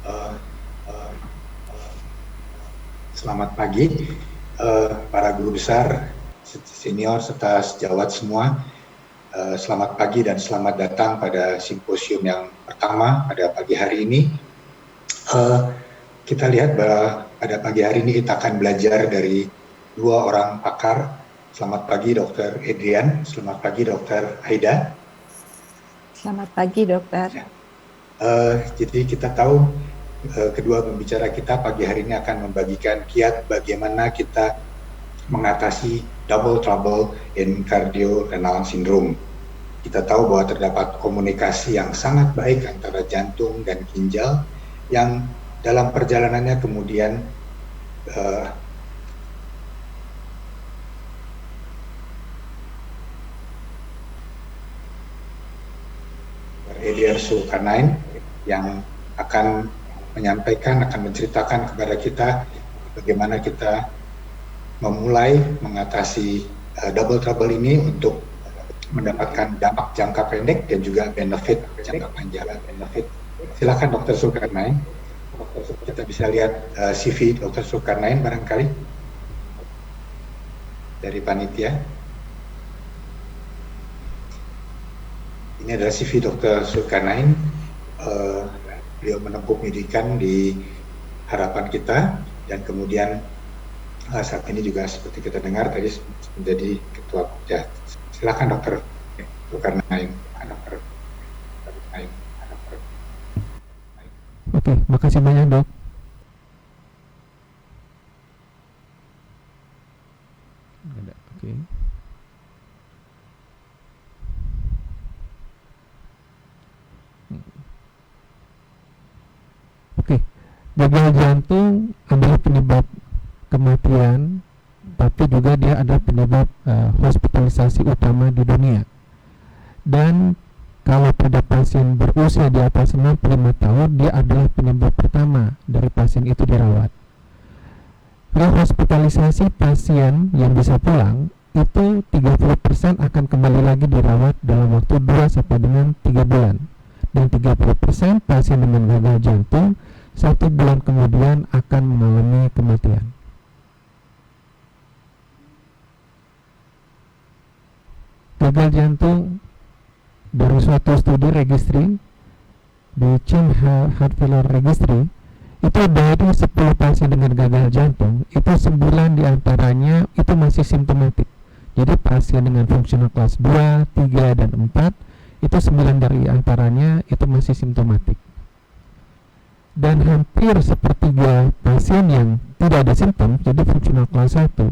Uh, Selamat pagi, para guru besar, senior, serta sejawat semua. Selamat pagi dan selamat datang pada simposium yang pertama pada pagi hari ini. Kita lihat bahwa pada pagi hari ini kita akan belajar dari dua orang pakar. Selamat pagi Dr. Adrian, selamat pagi Dr. Aida. Selamat pagi dokter. Jadi kita tahu kedua pembicara kita pagi hari ini akan membagikan kiat bagaimana kita mengatasi double trouble in cardiorenal syndrome. Kita tahu bahwa terdapat komunikasi yang sangat baik antara jantung dan ginjal yang dalam perjalanannya kemudian Edier Sulkarnain yang akan menyampaikan, akan menceritakan kepada kita bagaimana kita memulai mengatasi double trouble ini untuk mendapatkan dampak jangka pendek dan juga benefit jangka panjang. Silakan Dr. Sulkarnain. Kita bisa lihat CV Dr. Sulkarnain barangkali dari panitia. Ini adalah CV Dr. Sulkarnain. Beliau menempuh pendidikan di Harapan Kita dan kemudian saat ini juga seperti kita dengar tadi menjadi ketua. Ya, silakan Dr. Sulkarnain. Oke, makasih banyak dok. Oke. Oke, gagal jantung adalah penyebab kematian, tapi juga dia adalah penyebab hospitalisasi utama di dunia. Dan kalau pada pasien berusia di atas 65 tahun, dia adalah penyebab pertama dari pasien itu dirawat. Rehospitalisasi pasien yang bisa pulang itu 30% akan kembali lagi dirawat dalam waktu 2 sampai dengan 3 bulan. Dan 30% pasien dengan gagal jantung 1 bulan kemudian akan mengalami kematian. Gagal jantung dari suatu studi registry di Chin Heart Failure Registry itu dari 10 pasien dengan gagal jantung itu 9 diantaranya itu masih simptomatik. Jadi pasien dengan fungsional kelas 2, 3, dan 4 itu 9 dari antaranya itu masih simptomatik. Dan hampir sepertiga pasien yang tidak ada simptom, jadi fungsional kelas 1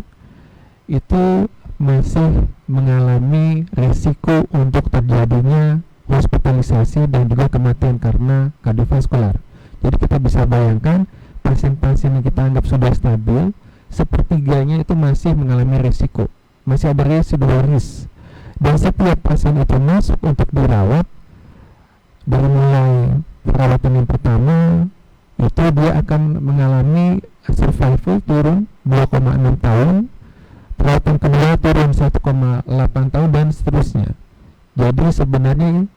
itu masih mengalami risiko untuk terjadinya hospitalisasi dan juga kematian karena kardiovaskular. Jadi kita bisa bayangkan pasien-pasien yang kita anggap sudah stabil, sepertiganya itu masih mengalami risiko, masih ada residual risk. Dan setiap pasien itu masuk untuk dirawat, dari mulai perawatan yang pertama itu dia akan mengalami survival turun 2,6 tahun, perawatan kedua turun 1,8 tahun, dan seterusnya. Jadi sebenarnya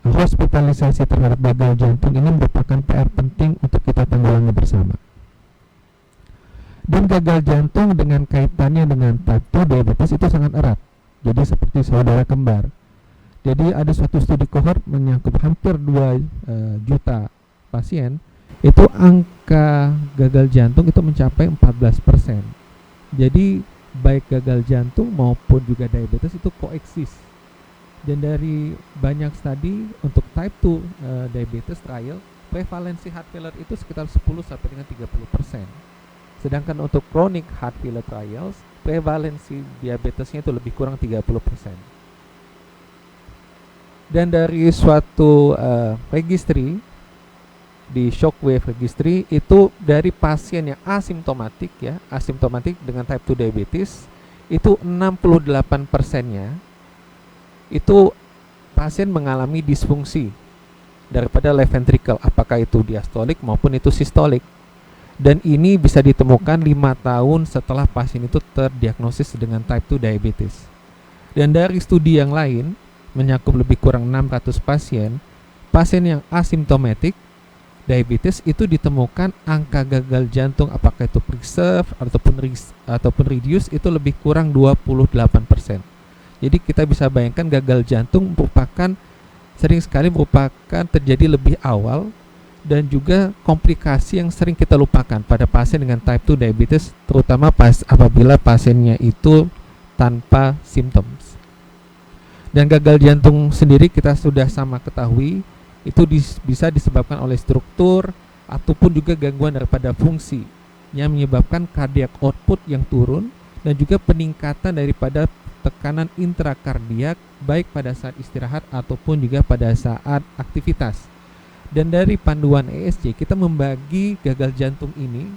hospitalisasi terhadap gagal jantung ini merupakan PR penting untuk kita tanggulangi bersama. Dan gagal jantung dengan kaitannya dengan type 2 diabetes itu sangat erat. Jadi seperti saudara kembar. Jadi ada suatu studi kohort menyangkut hampir 2 juta pasien, itu angka gagal jantung itu mencapai 14%. Jadi baik gagal jantung maupun juga diabetes itu koeksis. Dan dari banyak studi untuk type 2 diabetes trial, prevalensi heart failure itu sekitar 10 sampai dengan 30%. Sedangkan untuk chronic heart failure trials, prevalensi diabetesnya itu lebih kurang 30%. Dan dari suatu registry di Shockwave Registry itu dari pasien yang asimptomatik dengan type 2 diabetes itu 68%-nya itu pasien mengalami disfungsi daripada left ventricle, apakah itu diastolik maupun itu sistolik. Dan ini bisa ditemukan 5 tahun setelah pasien itu terdiagnosis dengan type 2 diabetes. Dan dari studi yang lain menyakup lebih kurang 600 pasien yang asimptomatik diabetes itu ditemukan angka gagal jantung apakah itu preserve ataupun reduce itu lebih kurang 28%. Jadi kita bisa bayangkan gagal jantung sering sekali merupakan terjadi lebih awal dan juga komplikasi yang sering kita lupakan pada pasien dengan type 2 diabetes, terutama apabila pasiennya itu tanpa symptoms. Dan gagal jantung sendiri kita sudah sama ketahui itu bisa disebabkan oleh struktur ataupun juga gangguan daripada fungsi yang menyebabkan cardiac output yang turun dan juga peningkatan daripada tekanan intrakardiak baik pada saat istirahat ataupun juga pada saat aktivitas. Dan dari panduan ESC kita membagi gagal jantung ini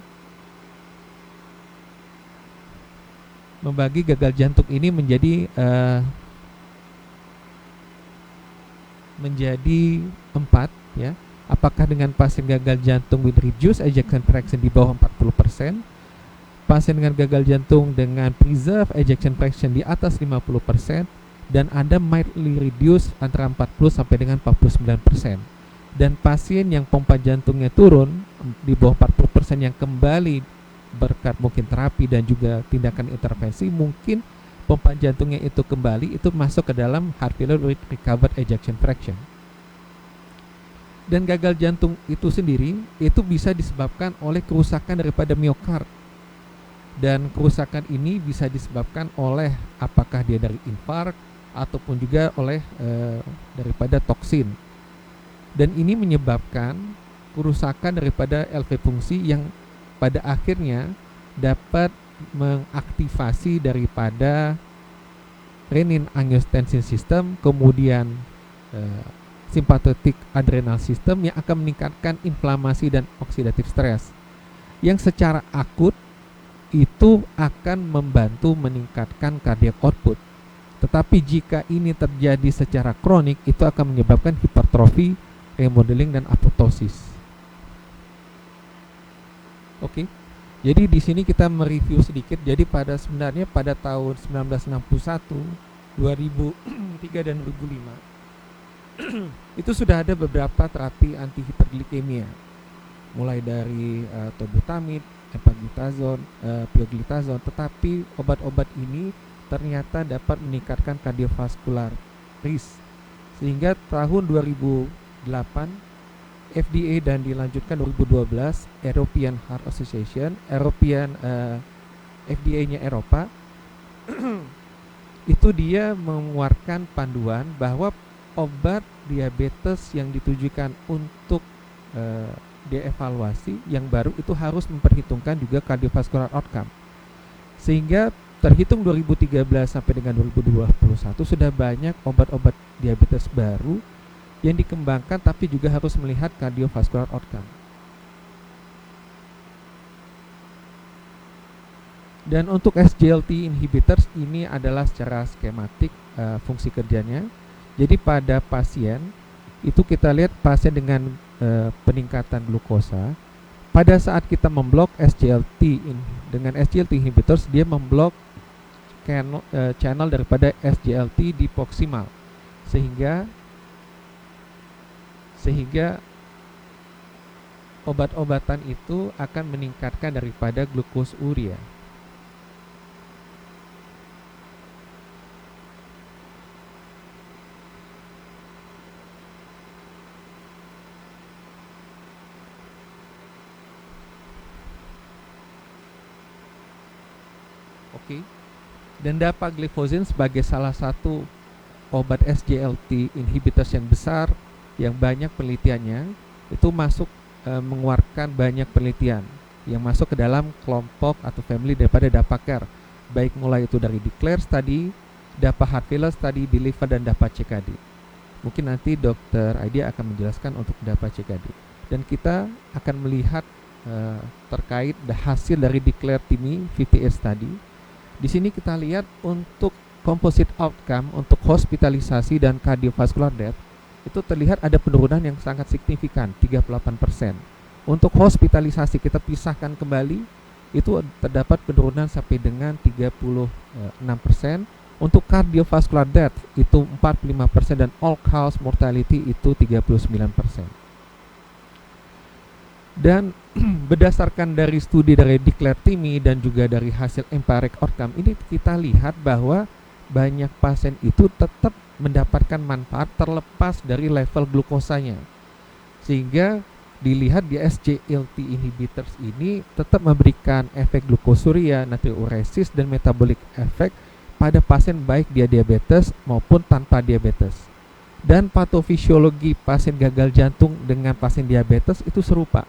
menjadi 4 ya. Apakah dengan pasien gagal jantung with reduced ejection fraction di bawah 40%, pasien dengan gagal jantung dengan preserved ejection fraction di atas 50%, dan ada mildly reduced antara 40 sampai dengan 49%. Dan pasien yang pompa jantungnya turun di bawah 40% yang kembali berkat mungkin terapi dan juga tindakan intervensi, mungkin pompa jantungnya itu kembali, itu masuk ke dalam heart failure with recovered ejection fraction. Dan gagal jantung itu sendiri itu bisa disebabkan oleh kerusakan daripada miokard. Dan kerusakan ini bisa disebabkan oleh apakah dia dari infark ataupun juga oleh daripada toksin. Dan ini menyebabkan kerusakan daripada LV fungsi yang pada akhirnya dapat mengaktifasi daripada renin-angiotensin system, kemudian sympathetic adrenal system yang akan meningkatkan inflamasi dan oxidative stress yang secara akut itu akan membantu meningkatkan cardiac output. Tetapi jika ini terjadi secara kronik itu akan menyebabkan hipertrofi, remodeling dan apoptosis. Oke. Jadi di sini kita mereview sedikit. Jadi sebenarnya pada tahun 1961, 2003 dan 2005 itu sudah ada beberapa terapi antihiperglikemia, mulai dari tobutamid, empaglitazon, pioglitazon. Tetapi obat-obat ini ternyata dapat meningkatkan cardiovascular risk, sehingga tahun 2008 FDA dan dilanjutkan 2012 European Heart Association, FDA-nya Eropa itu dia mengeluarkan panduan bahwa obat diabetes yang ditujukan untuk dievaluasi yang baru itu harus memperhitungkan juga cardiovascular outcome. Sehingga terhitung 2013 sampai dengan 2021 sudah banyak obat-obat diabetes baru yang dikembangkan tapi juga harus melihat cardiovascular outcome. Dan untuk SGLT inhibitors ini adalah secara skematik fungsi kerjanya. Jadi pada pasien itu kita lihat pasien dengan peningkatan glukosa, pada saat kita memblok dengan SGLT inhibitors, dia memblok channel daripada SGLT di proksimal, sehingga obat-obatan itu akan meningkatkan daripada glukosuria. Oke. Dan dapagliflozin sebagai salah satu obat SGLT inhibitors yang besar, yang banyak penelitiannya, itu mengeluarkan banyak penelitian yang masuk ke dalam kelompok atau family daripada DAPA-CARE, baik mulai itu dari DECLARE study, DAPA Heart Failure study, DELIVER dan DAPA CKD. Mungkin nanti Dr. Aidia akan menjelaskan untuk DAPA CKD. Dan kita akan melihat terkait hasil dari DECLARE TIMI 58 study. Di sini kita lihat untuk composite outcome untuk hospitalisasi dan cardiovascular death itu terlihat ada penurunan yang sangat signifikan, 38%. Untuk hospitalisasi kita pisahkan kembali, itu terdapat penurunan sampai dengan 36%. Untuk cardiovascular death itu 45% dan all cause mortality itu 39%. Dan berdasarkan dari studi dari Declare-Timi dan juga dari hasil empiric outcome ini, kita lihat bahwa banyak pasien itu tetap mendapatkan manfaat terlepas dari level glukosanya, sehingga dilihat di SGLT inhibitors ini tetap memberikan efek glukosuria, natriuresis, dan metabolic effect pada pasien baik dia diabetes maupun tanpa diabetes. Dan patofisiologi pasien gagal jantung dengan pasien diabetes itu serupa,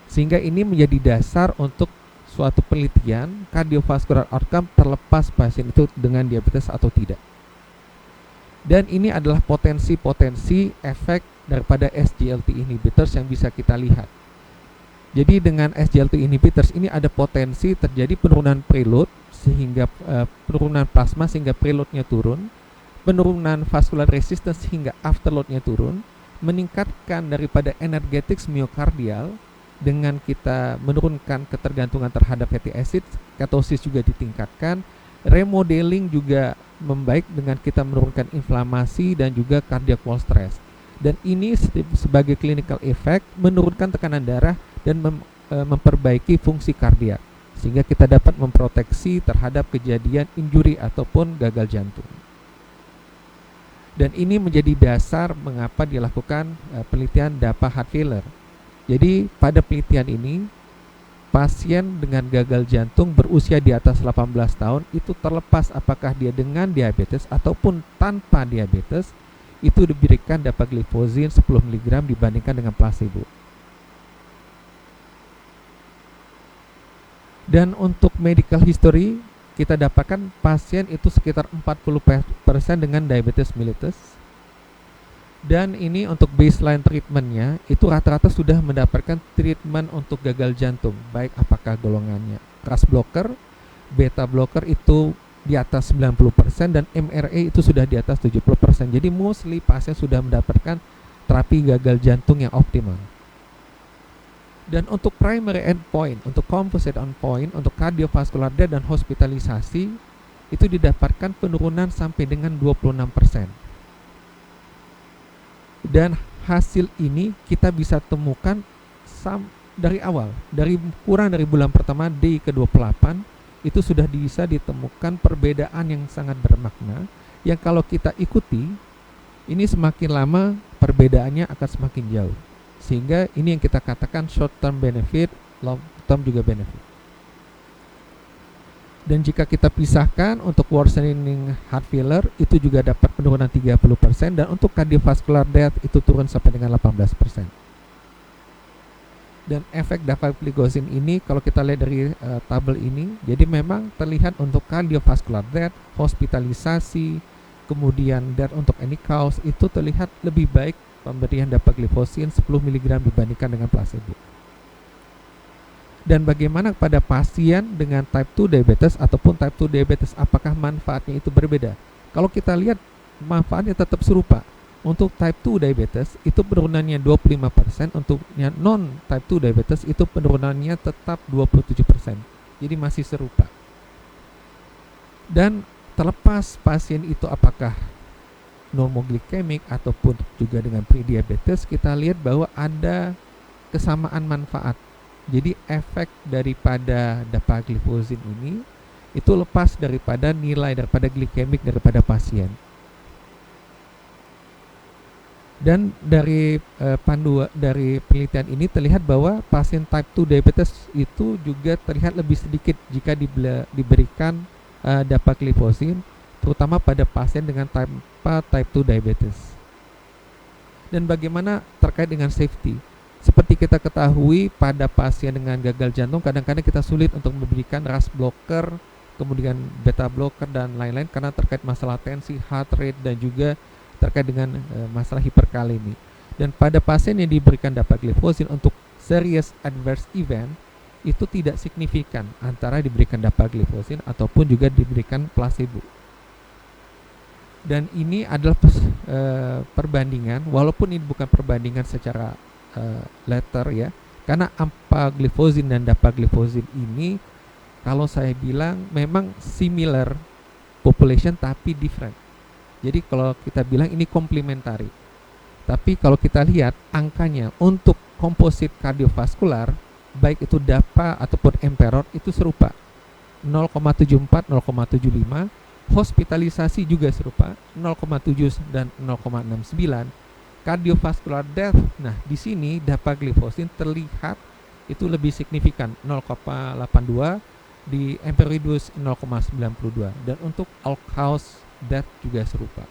sehingga ini menjadi dasar untuk suatu penelitian cardiovascular outcome terlepas pasien itu dengan diabetes atau tidak. Dan ini adalah potensi-potensi efek daripada SGLT inhibitors yang bisa kita lihat. Jadi dengan SGLT inhibitors ini ada potensi terjadi penurunan preload sehingga penurunan plasma sehingga preloadnya turun, penurunan vascular resistance sehingga afterloadnya turun, meningkatkan daripada energetics myokardial dengan kita menurunkan ketergantungan terhadap fatty acid, ketosis juga ditingkatkan, remodeling juga membaik dengan kita menurunkan inflamasi dan juga cardiac wall stress. Dan ini sebagai clinical effect menurunkan tekanan darah dan memperbaiki fungsi kardiak, sehingga kita dapat memproteksi terhadap kejadian injury ataupun gagal jantung. Dan ini menjadi dasar mengapa dilakukan penelitian DAPA heart failure. Jadi pada penelitian ini, pasien dengan gagal jantung berusia di atas 18 tahun itu terlepas apakah dia dengan diabetes ataupun tanpa diabetes, itu diberikan dapagliflozin 10 mg dibandingkan dengan placebo. Dan untuk medical history, kita dapatkan pasien itu sekitar 40% dengan diabetes mellitus. Dan ini untuk baseline treatmentnya itu rata-rata sudah mendapatkan treatment untuk gagal jantung, baik apakah golongannya RAS blocker, beta blocker itu di atas 90% dan MRA itu sudah di atas 70%. Jadi mostly pasien sudah mendapatkan terapi gagal jantung yang optimal. Dan untuk primary endpoint, untuk composite endpoint, untuk cardiovascular death dan hospitalisasi itu didapatkan penurunan sampai dengan 26%. Dan hasil ini kita bisa temukan dari awal, kurang dari bulan pertama day ke-28 itu sudah bisa ditemukan perbedaan yang sangat bermakna, yang kalau kita ikuti ini semakin lama perbedaannya akan semakin jauh, sehingga ini yang kita katakan short term benefit, long term juga benefit. Dan jika kita pisahkan untuk worsening heart failure itu juga dapat penurunan 30%, dan untuk cardiovascular death itu turun sampai dengan 18%. Dan efek dapagliflozin ini kalau kita lihat dari tabel ini, jadi memang terlihat untuk cardiovascular death, hospitalisasi, kemudian death untuk any cause itu terlihat lebih baik pemberian dapagliflozin 10 mg dibandingkan dengan placebo. Dan bagaimana pada pasien dengan type 2 diabetes ataupun type 2 diabetes, apakah manfaatnya itu berbeda? Kalau kita lihat manfaatnya tetap serupa. Untuk type 2 diabetes itu penurunannya 25%, untuk yang non type 2 diabetes itu penurunannya tetap 27%. Jadi masih serupa. Dan terlepas pasien itu apakah normoglikemik ataupun juga dengan prediabetes, kita lihat bahwa ada kesamaan manfaat. Jadi efek daripada dapagliflozin ini itu lepas daripada nilai daripada glikemik daripada pasien. Dan dari dari penelitian ini terlihat bahwa pasien type 2 diabetes itu juga terlihat lebih sedikit jika diberikan dapagliflozin, terutama pada pasien dengan type 2 diabetes. Dan bagaimana terkait dengan safety? Seperti kita ketahui pada pasien dengan gagal jantung kadang-kadang kita sulit untuk memberikan RAS blocker, kemudian beta blocker dan lain-lain karena terkait masalah tensi, heart rate, dan juga terkait dengan masalah hiperkalemi. Dan pada pasien yang diberikan dapagliflozin untuk serious adverse event itu tidak signifikan antara diberikan dapagliflozin ataupun juga diberikan placebo. Dan ini adalah perbandingan, walaupun ini bukan perbandingan secara letter ya, karena empagliflozin dan dapagliflozin ini kalau saya bilang memang similar population tapi different. Jadi kalau kita bilang ini komplementari, tapi kalau kita lihat angkanya untuk komposit kardiovaskular, baik itu DAPA ataupun Emperor, itu serupa 0,74, 0,75. Hospitalisasi juga serupa 0,7 dan 0,69. Cardiovascular death, nah di sini dapagliflozin terlihat itu lebih signifikan 0,82, di Emperodus 0,92, dan untuk all cause death juga serupa.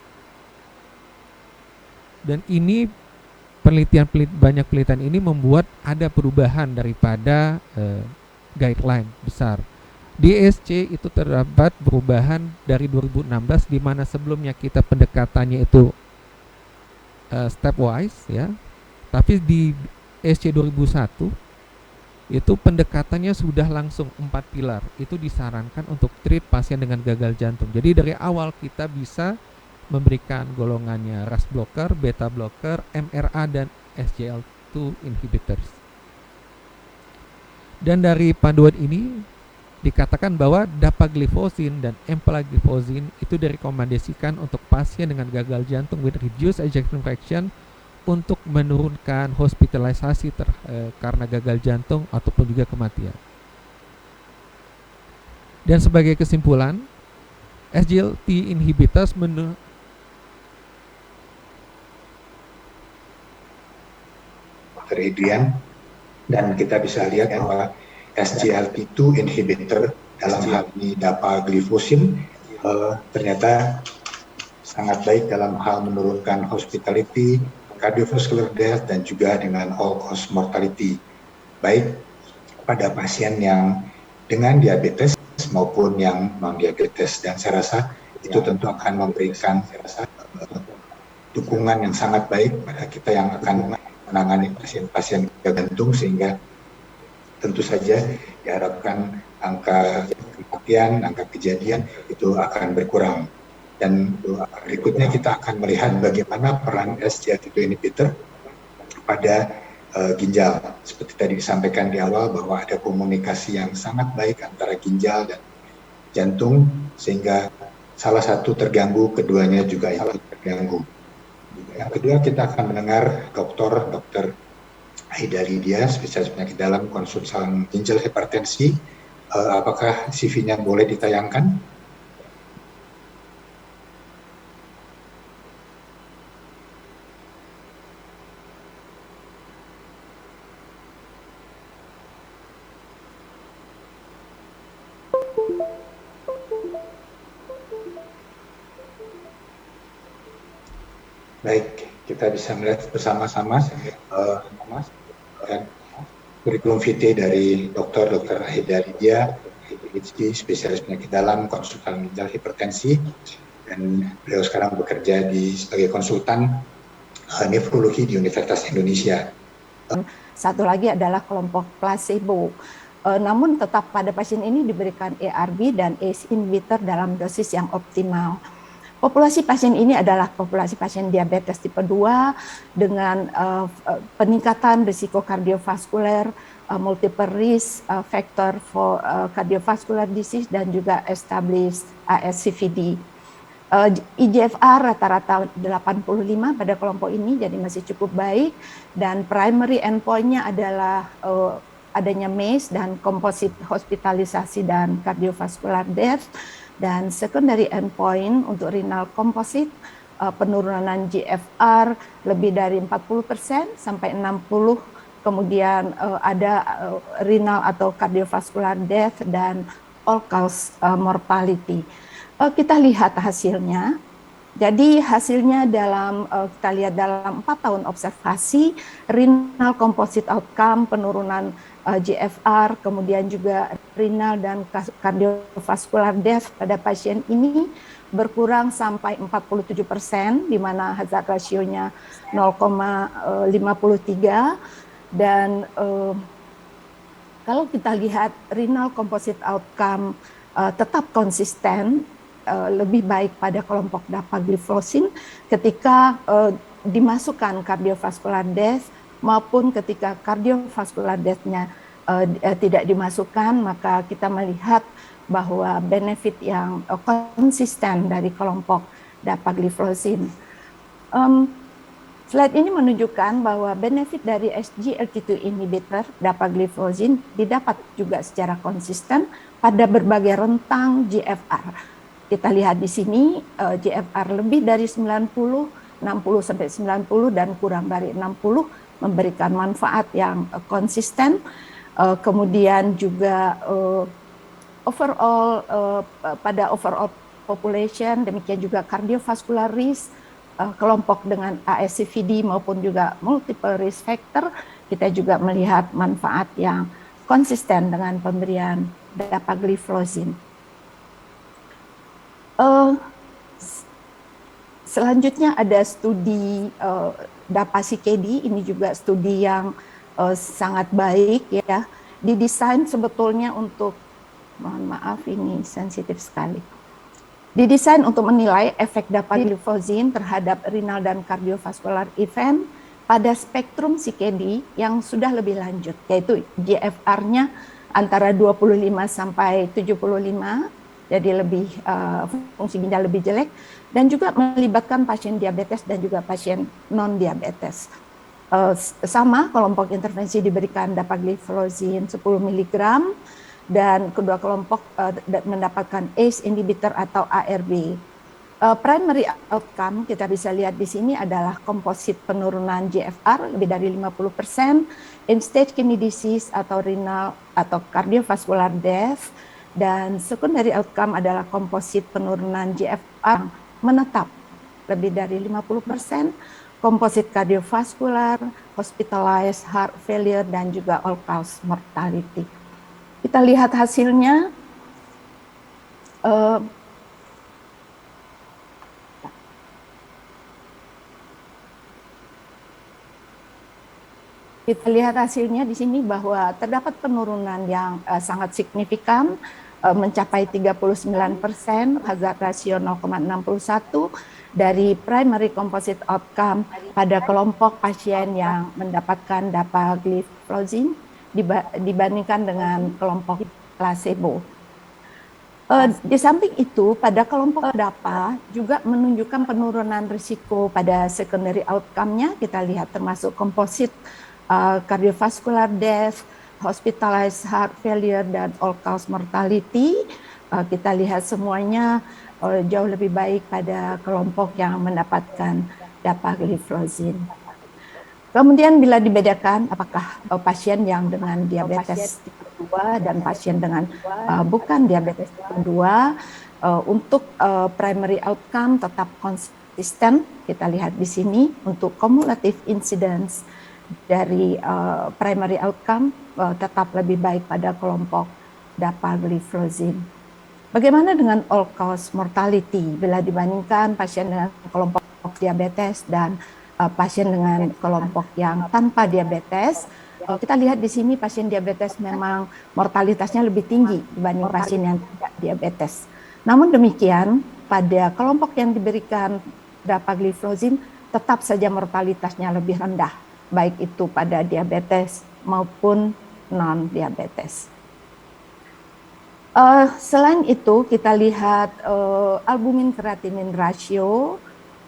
Dan ini banyak penelitian ini membuat ada perubahan daripada guideline besar. Di ESC itu terdapat perubahan dari 2016, di mana sebelumnya kita pendekatannya itu stepwise ya, tapi di ESC 2001 itu pendekatannya sudah langsung 4 pilar. Itu disarankan untuk treat pasien dengan gagal jantung. Jadi dari awal kita bisa memberikan golongannya RAS blocker, beta blocker, MRA, dan SGLT2 inhibitors. Dan dari panduan ini dikatakan bahwa dapagliflozin dan empagliflozin itu direkomendasikan untuk pasien dengan gagal jantung with reduced ejection fraction untuk menurunkan hospitalisasi karena gagal jantung ataupun juga kematian. Dan sebagai kesimpulan, SGLT inhibitors Dr. Adrian, dan kita bisa lihat bahwa SGLT2 inhibitor dalam hal ini dapagliflozin ternyata sangat baik dalam hal menurunkan hospitality, cardiovascular death, dan juga dengan all cause mortality, baik pada pasien yang dengan diabetes maupun yang non-diabetes. Dan saya rasa itu tentu akan memberikan dukungan yang sangat baik pada kita yang akan menangani pasien-pasien jantung, sehingga tentu saja diharapkan angka kematian, angka kejadian itu akan berkurang. Dan berikutnya kita akan melihat bagaimana peran SGLT2 inhibitor pada ginjal. Seperti tadi disampaikan di awal bahwa ada komunikasi yang sangat baik antara ginjal dan jantung, sehingga salah satu terganggu, keduanya juga ikut terganggu. Yang kedua, kita akan mendengar Dr. Aida Lydia, spesialis penyakit dalam konsultan ginjal hipertensi. Apakah CV-nya boleh ditayangkan? Baik, kita bisa melihat bersama-sama kurikulum vitae dari Dr. Aida Lydia, PhD, spesialis penyakit dalam, konsultan ginjal hipertensi, dan beliau sekarang bekerja sebagai konsultan nefrologi di Universitas Indonesia. Satu lagi adalah kelompok placebo. Namun tetap pada pasien ini diberikan ARB dan ACE inhibitor dalam dosis yang optimal. Populasi pasien ini adalah populasi pasien diabetes tipe 2 dengan peningkatan risiko kardiovaskuler, multiple risk factor for cardiovascular disease, dan juga established ASCVD. eGFR rata-rata 85 pada kelompok ini, jadi masih cukup baik, dan primary endpoint-nya adalah adanya MACE dan komposit hospitalisasi dan cardiovascular death. Dan secondary endpoint untuk renal composite, penurunan GFR lebih dari 40% sampai 60%, kemudian ada renal atau cardiovascular death dan all cause mortality. Kita lihat hasilnya. Jadi hasilnya kita lihat dalam 4 tahun observasi, renal composite outcome, penurunan GFR, kemudian juga renal dan cardiovascular death pada pasien ini berkurang sampai 47%, di mana hazard ratio-nya 0,53, dan kalau kita lihat renal composite outcome tetap konsisten, lebih baik pada kelompok dapagliflozin ketika dimasukkan cardiovascular death maupun ketika cardiovascular death-nya tidak dimasukkan, maka kita melihat bahwa benefit yang konsisten dari kelompok dapagliflozin. Slide ini menunjukkan bahwa benefit dari SGLT2 inhibitor dapagliflozin didapat juga secara konsisten pada berbagai rentang GFR. Kita lihat di sini GFR lebih dari 90, 60 sampai 90 dan kurang dari 60 memberikan manfaat yang konsisten. Kemudian juga pada overall population, demikian juga cardiovascular risk, kelompok dengan ASCVD maupun juga multiple risk factor, kita juga melihat manfaat yang konsisten dengan pemberian dapagliflozin. Selanjutnya ada studi DAPA-CKD, ini juga studi yang sangat baik ya, didesain sebetulnya untuk, mohon maaf ini sensitif sekali, didesain untuk menilai efek dapagliflozin terhadap renal dan kardiovaskular event pada spektrum CKD yang sudah lebih lanjut, yaitu GFR-nya antara 25 sampai 75, jadi lebih fungsi ginjal lebih jelek, dan juga melibatkan pasien diabetes dan juga pasien non-diabetes. Sama, kelompok intervensi diberikan dapagliflozin 10 mg, dan kedua kelompok mendapatkan ACE inhibitor atau ARB. Primary outcome kita bisa lihat di sini adalah komposit penurunan GFR lebih dari 50%, end-stage kidney disease atau renal atau cardiovascular death, dan secondary outcome adalah komposit penurunan GFR menetap lebih dari 50%, komposit cardiovascular, hospitalized heart failure, dan juga all-cause mortality. Kita lihat hasilnya. Kita lihat hasilnya di sini bahwa terdapat penurunan yang sangat signifikan, mencapai 39%, hazard ratio 0,61 dari primary composite outcome pada kelompok pasien yang mendapatkan dapagliflozin dibandingkan dengan kelompok placebo. Di samping itu, pada kelompok DAPA juga menunjukkan penurunan risiko pada secondary outcome-nya. Kita lihat termasuk composite cardiovascular death, hospitalized heart failure, dan all-cause mortality. Kita lihat semuanya jauh lebih baik pada kelompok yang mendapatkan dapagliflozin. Kemudian bila dibedakan apakah pasien yang dengan diabetes tipe 2 dan pasien dengan bukan diabetes tipe 2, untuk primary outcome tetap konsisten. Kita lihat di sini untuk cumulative incidence dari primary outcome tetap lebih baik pada kelompok dapagliflozin. Bagaimana dengan all-cause mortality bila dibandingkan pasien dengan kelompok diabetes dan pasien dengan kelompok yang tanpa diabetes? Kita lihat di sini pasien diabetes memang mortalitasnya lebih tinggi dibanding pasien yang tidak diabetes. Namun demikian, pada kelompok yang diberikan dapagliflozin tetap saja mortalitasnya lebih rendah, baik itu pada diabetes maupun non-diabetes. Selain itu, kita lihat albumin kreatinin ratio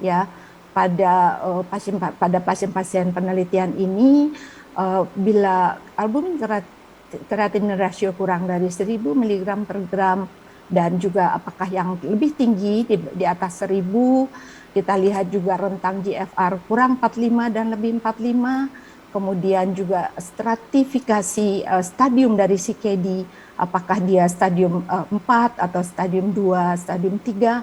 ya pada pasien-pasien penelitian ini, bila albumin kreatinin ratio kurang dari 1000 mg per gram dan juga apakah yang lebih tinggi di atas 1000, kita lihat juga rentang GFR kurang 45 dan lebih 45, kemudian juga stratifikasi stadium dari CKD, apakah dia stadium 4 atau stadium 2, stadium 3,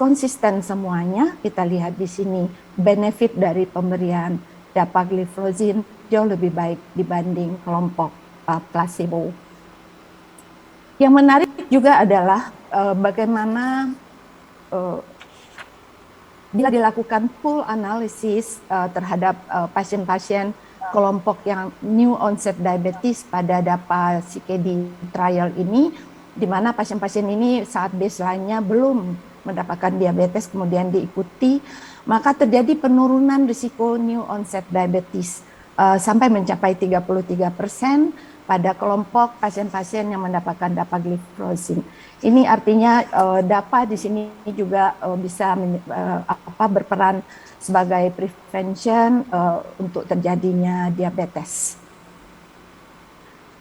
konsisten semuanya. Kita lihat di sini benefit dari pemberian dapagliflozin jauh lebih baik dibanding kelompok placebo. Yang menarik juga adalah bagaimana bila dilakukan pool analysis terhadap pasien-pasien kelompok yang new onset diabetes pada DAPA-CKD trial ini, di mana pasien-pasien ini saat baseline-nya belum mendapatkan diabetes kemudian diikuti, maka terjadi penurunan risiko new onset diabetes sampai mencapai 33%, pada kelompok pasien-pasien yang mendapatkan dapagliflozin. Ini artinya DAPA di sini juga bisa berperan sebagai prevention untuk terjadinya diabetes.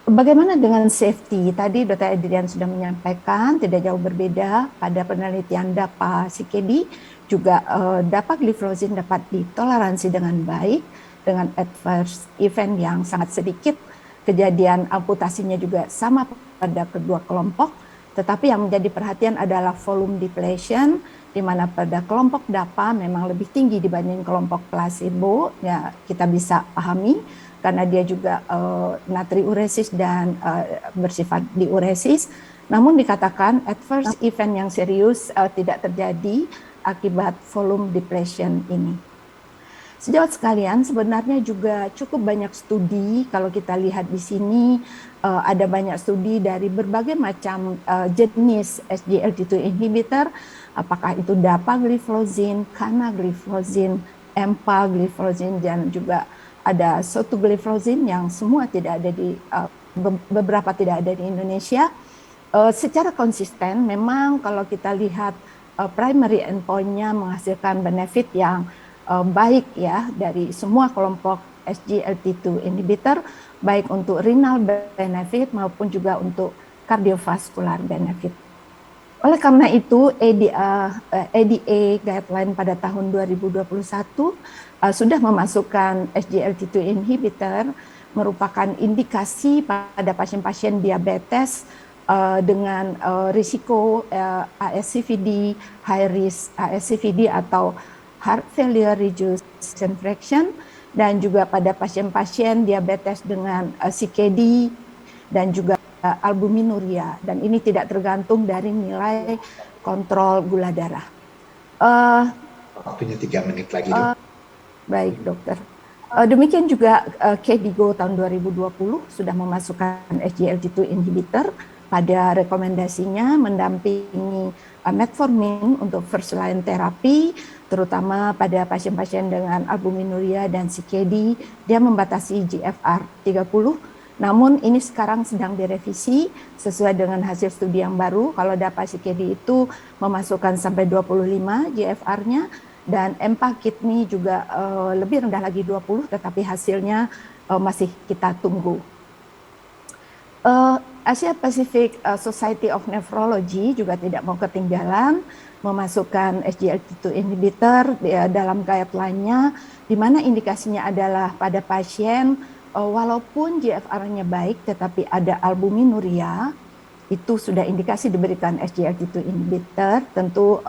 Bagaimana dengan safety? Tadi Dr. Adrian sudah menyampaikan tidak jauh berbeda pada penelitian DAPA CKD, juga dapagliflozin dapat ditoleransi dengan baik dengan adverse event yang sangat sedikit. Kejadian amputasinya juga sama pada kedua kelompok, tetapi yang menjadi perhatian adalah volume depletion, di mana pada kelompok DAPA memang lebih tinggi dibanding kelompok placebo. Ya, kita bisa pahami karena dia juga natriuresis dan bersifat diuresis. Namun dikatakan adverse event yang serius tidak terjadi akibat volume depletion ini. Sejawat sekalian, sebenarnya juga cukup banyak studi. Kalau kita lihat di sini, ada banyak studi dari berbagai macam jenis SGLT2 inhibitor, apakah itu dapagliflozin, canagliflozin, empagliflozin, dan juga ada sotagliflozin yang semua tidak ada di beberapa tidak ada di Indonesia. Secara konsisten, memang kalau kita lihat primary endpoint-nya menghasilkan benefit yang baik ya dari semua kelompok SGLT2 inhibitor, baik untuk renal benefit maupun juga untuk cardiovascular benefit. Oleh karena itu, ADA guideline pada tahun 2021 sudah memasukkan SGLT2 inhibitor merupakan indikasi pada pasien-pasien diabetes dengan risiko ASCVD, high risk ASCVD atau heart failure reduction fraction, dan juga pada pasien-pasien diabetes dengan CKD dan juga albuminuria, dan ini tidak tergantung dari nilai kontrol gula darah. Waktunya 3 menit lagi, Dok. Baik, dokter. Demikian juga KDIGO tahun 2020 sudah memasukkan SGLT2 inhibitor pada rekomendasinya mendampingi metformin untuk first line terapi, terutama pada pasien-pasien dengan albuminuria dan CKD. Dia membatasi GFR 30, namun ini sekarang sedang direvisi sesuai dengan hasil studi yang baru. Kalau DAPA CKD itu memasukkan sampai 25 GFR-nya, dan EMPA kidney juga lebih rendah lagi 20, tetapi hasilnya masih kita tunggu. Asia Pacific Society of Nephrology juga tidak mau ketinggalan memasukkan SGLT2 inhibitor dalam guideline-nya, di mana indikasinya adalah pada pasien walaupun GFR-nya baik tetapi ada albuminuria, itu sudah indikasi diberikan SGLT2 inhibitor, tentu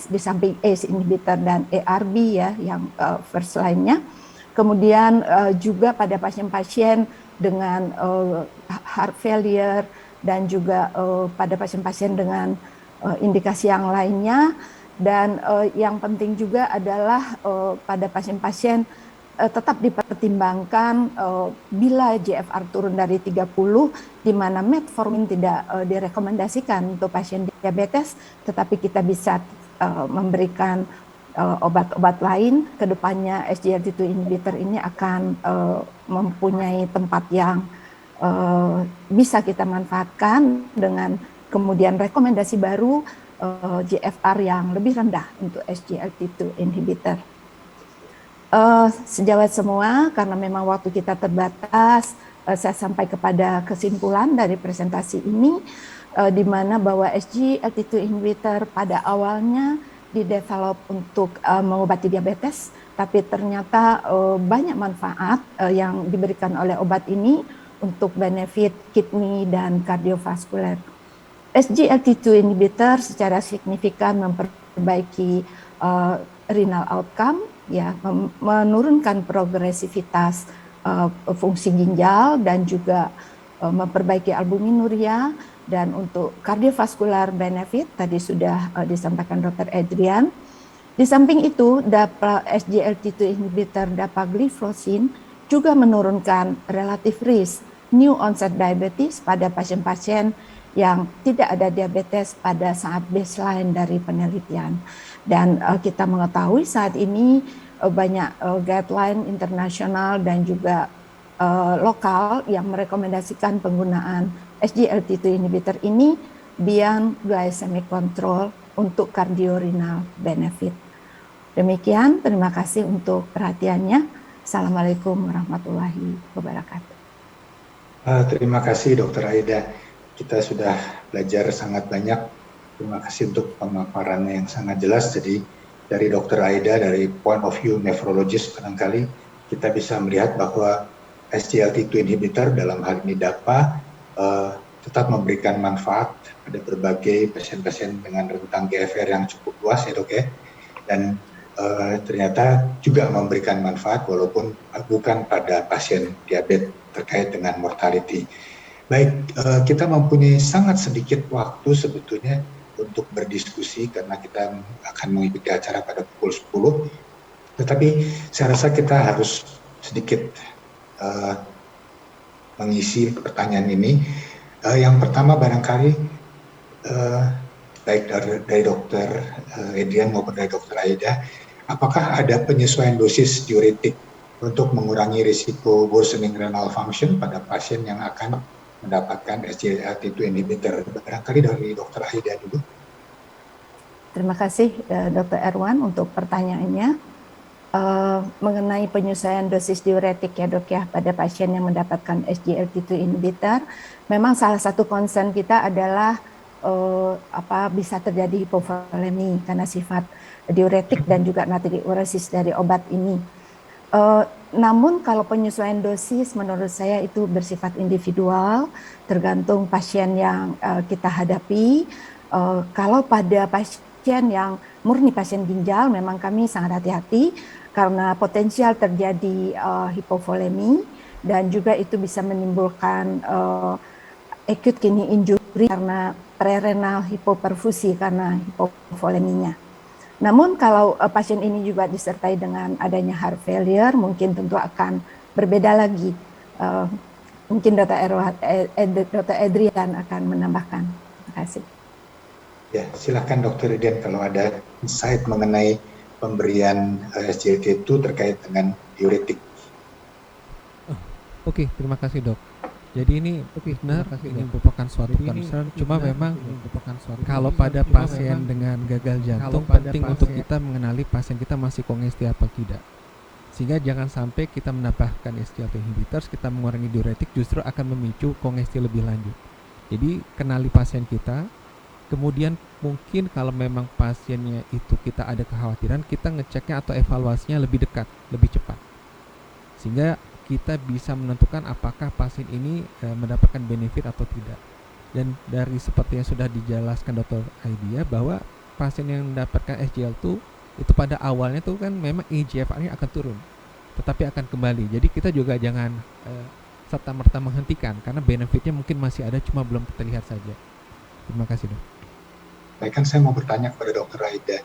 di samping ACE inhibitor dan ARB ya yang first line-nya. Kemudian juga pada pasien-pasien dengan heart failure dan juga pada pasien-pasien dengan indikasi yang lainnya, dan yang penting juga adalah pada pasien-pasien tetap dipertimbangkan bila GFR turun dari 30, di mana metformin tidak direkomendasikan untuk pasien diabetes, tetapi kita bisa memberikan obat-obat lain. Kedepannya SGLT2 inhibitor ini akan mempunyai tempat yang bisa kita manfaatkan dengan kemudian rekomendasi baru GFR yang lebih rendah untuk SGLT2 inhibitor. Sejawat semua, karena memang waktu kita terbatas, saya sampai kepada kesimpulan dari presentasi ini, di mana bahwa SGLT2 inhibitor pada awalnya didevelop untuk mengobati diabetes, tapi ternyata banyak manfaat yang diberikan oleh obat ini untuk benefit kidney dan kardiovaskuler. SGLT2 inhibitor secara signifikan memperbaiki renal outcome, ya, menurunkan progresivitas fungsi ginjal dan juga memperbaiki albuminuria. Dan untuk kardiovaskular benefit tadi sudah disampaikan Dr. Adrian. Di samping itu, SGLT2 inhibitor dapagliflozin juga menurunkan relative risk new onset diabetes pada pasien-pasien yang tidak ada diabetes pada saat baseline dari penelitian. Dan kita mengetahui saat ini banyak guideline internasional dan juga lokal yang merekomendasikan penggunaan SGLT2 inhibitor ini beyond glycemic control untuk cardiorenal benefit. Demikian, terima kasih untuk perhatiannya. Assalamualaikum warahmatullahi wabarakatuh. Terima kasih Dr. Aida. Kita sudah belajar sangat banyak. Terima kasih untuk pemaparannya yang sangat jelas. Jadi dari Dr. Aida, dari point of view nephrologist, barangkali kita bisa melihat bahwa SGLT2 inhibitor dalam hal ini DAPA tetap memberikan manfaat pada berbagai pasien-pasien dengan rentang GFR yang cukup luas ya dok ya. Dan ternyata juga memberikan manfaat walaupun bukan pada pasien diabetes terkait dengan mortality. Baik, kita mempunyai sangat sedikit waktu sebetulnya untuk berdiskusi karena kita akan mengikuti acara pada pukul 10. Tetapi saya rasa kita harus sedikit mengisi pertanyaan ini. Yang pertama barangkali baik dari Dr. Adrian maupun dari Dr. Aida, apakah ada penyesuaian dosis diuretik untuk mengurangi risiko worsening renal function pada pasien yang akan mendapatkan SGLT2 inhibitor? Barangkali dari Dr. Aida dulu. Terima kasih Dr. Erwan untuk pertanyaannya. Mengenai penyesuaian dosis diuretik ya dok ya pada pasien yang mendapatkan SGLT2 inhibitor, memang salah satu concern kita adalah bisa terjadi hipovolemi karena sifat diuretik dan juga natriuresis dari obat ini. Namun kalau penyesuaian dosis menurut saya itu bersifat individual, tergantung pasien yang kita hadapi. Kalau pada pasien yang murni pasien ginjal, memang kami sangat hati-hati karena potensial terjadi hipovolemi dan juga itu bisa menimbulkan acute kidney injury karena prerenal hipoperfusi karena hipovoleminya. Namun kalau pasien ini juga disertai dengan adanya heart failure, mungkin tentu akan berbeda lagi. Mungkin Dr. Adrian akan menambahkan. Terima kasih. Ya, silakan Dr. Adrian kalau ada insight mengenai pemberian SGLT2 terkait dengan diuretik. Oke, terima kasih dok. Jadi ini benar ini merupakan suatu concern, cuma memang kalau pada pasien dengan gagal jantung penting untuk kita mengenali pasien kita masih kongesti apa tidak. Sehingga jangan sampai kita menambahkan SGLT inhibitors, kita mengurangi diuretik justru akan memicu kongesti lebih lanjut. Jadi kenali pasien kita, kemudian mungkin kalau memang pasiennya itu kita ada kekhawatiran, kita ngeceknya atau evaluasinya lebih dekat, lebih cepat. Sehingga kita bisa menentukan apakah pasien ini mendapatkan benefit atau tidak. Dan dari seperti yang sudah dijelaskan Dr. Aidia bahwa pasien yang mendapatkan SGLT2 itu pada awalnya tuh kan memang eGFR-nya akan turun, tetapi akan kembali. Jadi kita juga jangan serta-merta menghentikan karena benefitnya mungkin masih ada cuma belum terlihat saja. Terima kasih dok. Baik, kan saya mau bertanya kepada Dr. Aida,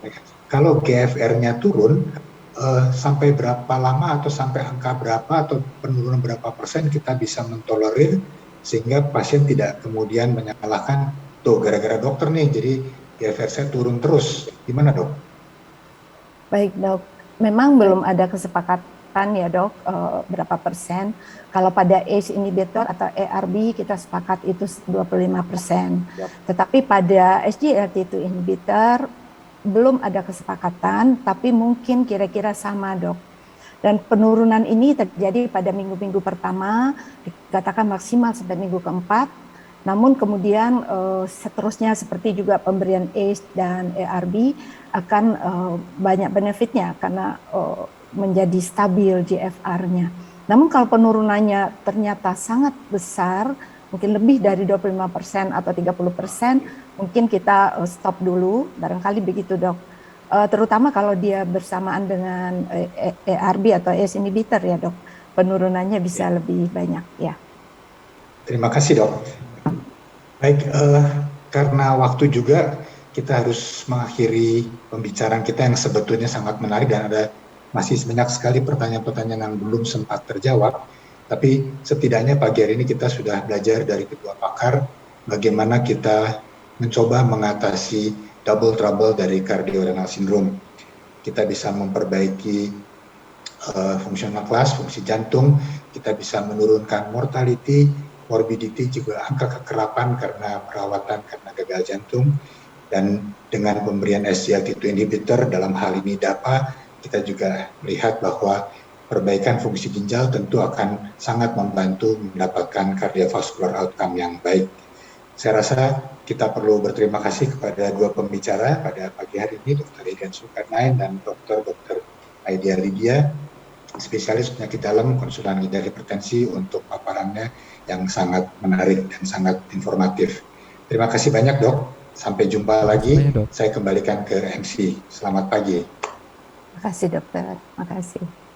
kalau GFR-nya turun sampai berapa lama atau sampai angka berapa atau penurunan berapa persen kita bisa mentolerir sehingga pasien tidak kemudian menyalahkan tuh gara-gara dokter nih jadi GFR saya turun terus, gimana dok? Baik dok, memang belum ada kesepakatan ya dok berapa persen. Kalau pada ACE inhibitor atau ARB kita sepakat itu 25%. Tetapi pada SGLT2 inhibitor belum ada kesepakatan, tapi mungkin kira-kira sama dok. Dan penurunan ini terjadi pada minggu-minggu pertama, dikatakan maksimal sampai minggu keempat. Namun kemudian seterusnya seperti juga pemberian ACE dan ARB akan banyak benefitnya karena menjadi stabil GFR-nya. Namun kalau penurunannya ternyata sangat besar, mungkin lebih dari 25% atau 30%, mungkin kita stop dulu, barangkali begitu dok. Terutama kalau dia bersamaan dengan ARB atau ACE inhibitor ya dok, penurunannya bisa lebih banyak ya. Terima kasih dok. Baik, karena waktu juga kita harus mengakhiri pembicaraan kita yang sebetulnya sangat menarik dan ada masih banyak sekali pertanyaan-pertanyaan yang belum sempat terjawab. Tapi setidaknya pagi hari ini kita sudah belajar dari kedua pakar bagaimana kita mencoba mengatasi double trouble dari cardiorenal syndrome. Kita bisa memperbaiki fungsional kelas, fungsi jantung, kita bisa menurunkan mortality, morbidity, juga angka kekerapan karena perawatan karena gagal jantung. Dan dengan pemberian SGLT2 inhibitor dalam hal ini DAPA, kita juga melihat bahwa perbaikan fungsi ginjal tentu akan sangat membantu mendapatkan cardiovascular outcome yang baik. Saya rasa kita perlu berterima kasih kepada dua pembicara pada pagi hari ini, Dr. Adrian Zulkarnain dan Dr. Aidia Lydia, spesialis penyakit dalam, konsulan ginjal hipertensi, untuk paparannya yang sangat menarik dan sangat informatif. Terima kasih banyak, Dok. Sampai jumpa lagi. Saya kembalikan ke MC. Selamat pagi. Terima kasih, dokter. Terima kasih.